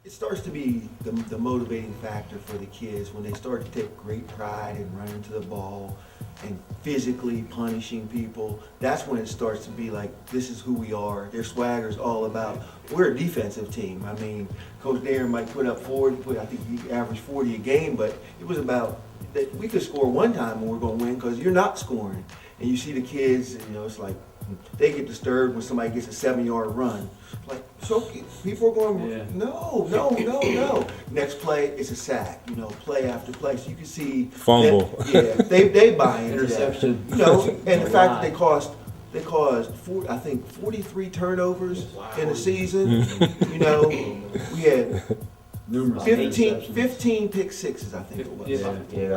It starts to be the motivating factor for the kids when they start to take great pride in running to the ball and physically punishing people. That's when it starts to be like, this is who we are. Their swagger's all about, we're a defensive team. I mean, Coach Darren might put up 40, I think he averaged 40 a game, but it was about that we could score one time and we're going to win because you're not scoring. And you see the kids, and, it's like, they get disturbed when somebody gets a 7-yard run. Like, so people are going, no. Next play, it's a sack, play after play. So you can see fumble. They buy into interception. that. And the fact that they caused 43 turnovers in the season. We had Numerous 15 pick sixes, I think it was. Yeah,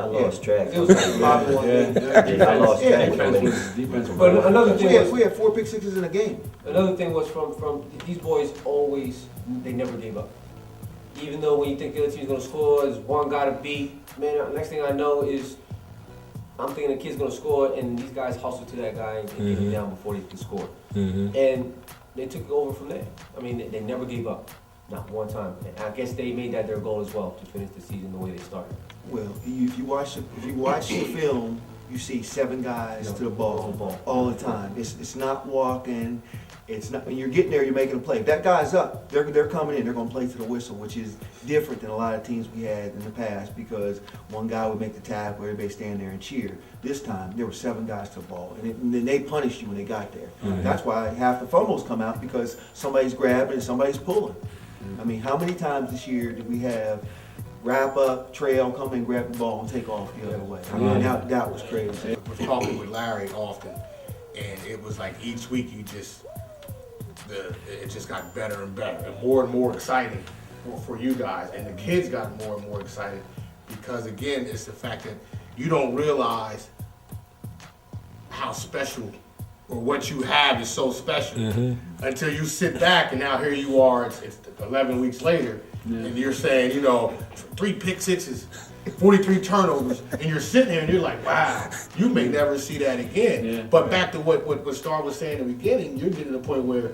I lost track. It was like I lost track. But another thing we had 4 pick sixes in a game. Another thing was from these boys they never gave up. Even though when you think the other team's gonna score, there's one guy to beat. Man, next thing I know is I'm thinking the kid's gonna score, and these guys hustle to that guy and get him down before they can score. And they took it over from there. I mean, they never gave up. Not one time. And I guess they made that their goal as well, to finish the season the way they started. Well, if you watch the film, you see 7 guys to the ball all the time. It's not walking. It's not. When you're getting there, you're making a play. If that guy's up, they're coming in. They're going to play to the whistle, which is different than a lot of teams we had in the past because one guy would make the tackle, everybody stand there and cheer. This time, there were 7 guys to the ball, and then they punished you when they got there. That's why half the fumbles come out because somebody's grabbing and somebody's pulling. I mean, how many times this year did we have wrap up, trail, come and grab the ball and take off the other way? I mean, that was crazy. I was talking with Larry often, and it was like each week it just got better and better and more exciting for you guys, and the kids got more and more excited because again, it's the fact that you don't realize how special or what you have is so special until you sit back and now here you are, it's 11 weeks later, and you're saying, 3 pick sixes, 43 turnovers, and you're sitting here and you're like, wow, you may never see that again. But back to what Star was saying in the beginning, you're getting to the point where,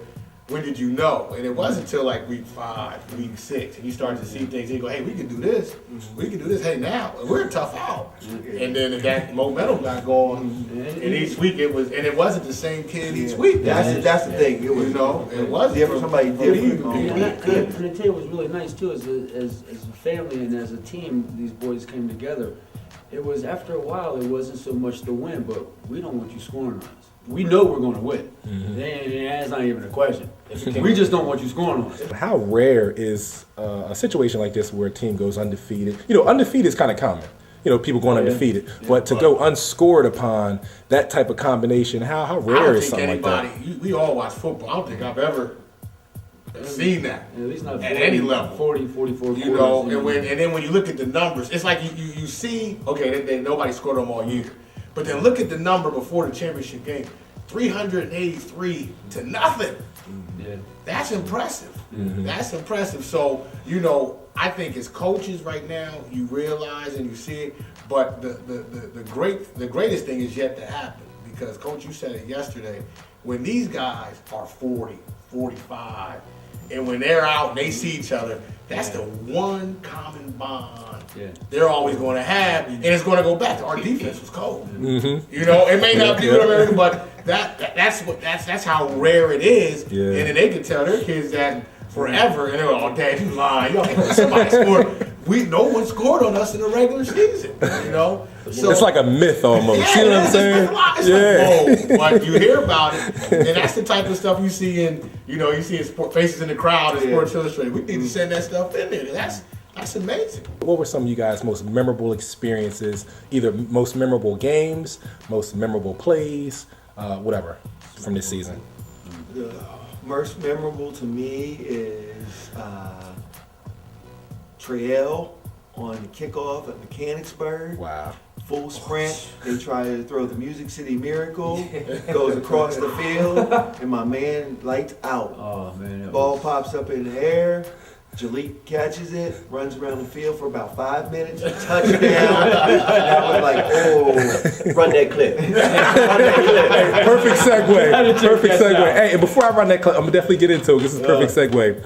when did you know? And it wasn't until like week 5, week 6, and you start to see things and you go, hey, we can do this. We can do this. Hey, now we're a tough out. And then that momentum got going. And each week it wasn't the same kid each week. That's the thing. It was, it was different. Somebody different. And I tell you, what was really nice too, as a family and as a team, these boys came together. It was after a while, it wasn't so much the win, but we don't want you scoring on us. We know we're going to win. That's not even a question. We just don't want you scoring on us. How rare is a situation like this where a team goes undefeated? Undefeated is kind of common. People going undefeated. But to go unscored upon that type of combination, how rare is something like that? We all watch football. I don't think I've ever seen that At least not 40, at any level. 40, 44 and then when you look at the numbers, it's like you see, okay, nobody scored them all year. But then look at the number before the championship game, 383 to nothing. That's impressive. That's impressive. So, I think as coaches right now, you realize and you see it, but the greatest thing is yet to happen. Because, Coach, you said it yesterday, when these guys are 40, 45, and when they're out and they see each other, that's the one common bond they're always going to have, and it's going to go back to our defense was cold. It may not be whatever, but that's how rare it is. And then they can tell their kids that forever, and they're like, "Oh, Dad, you lying? Somebody scored. No one scored on us in the regular season." So, it's like a myth almost. Yeah, See what I'm saying? It's like, but you hear about it, and that's the type of stuff you see in faces in the crowd in Sports Illustrated. We need to send that stuff in there. That's amazing. What were some of you guys' most memorable experiences, either most memorable games, most memorable plays, whatever, from this season? The most memorable to me is Trail on the kickoff at Mechanicsburg. Wow. Full sprint. They try to throw the Music City Miracle, goes across the field, and my man lights out. Oh, man. Ball pops up in the air. Jalik catches it, runs around the field for about 5 minutes, touchdown. That was like, run that clip. Perfect segue. Perfect segue. Hey, and before I run that clip, I'm gonna definitely get into it. This is perfect segue.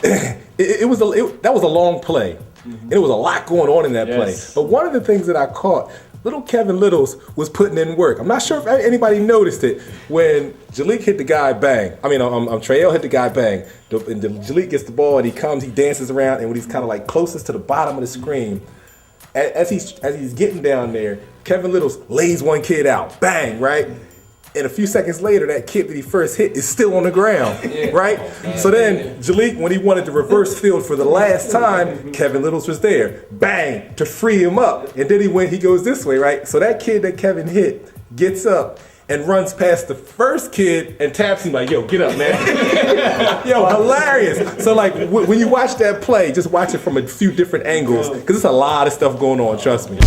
that was a long play. And it was a lot going on in that Yes. play. But one of the things that I caught, little Kevin Littles was putting in work. I'm not sure if anybody noticed it when Jalik hit the guy, bang. I mean, Trael hit the guy, bang. And Jalik gets the ball and he dances around, and when he's kind of like closest to the bottom of the screen, as he's getting down there, Kevin Littles lays one kid out, bang, right? And a few seconds later, that kid that he first hit is still on the ground, right? So then Jalik, when he wanted to reverse field for the last time, Kevin Littles was there, bang, to free him up. And then he goes this way, right? So that kid that Kevin hit gets up and runs past the first kid and taps him like, yo, get up, man. Yo, hilarious. So like, when you watch that play, just watch it from a few different angles, because there's a lot of stuff going on, trust me.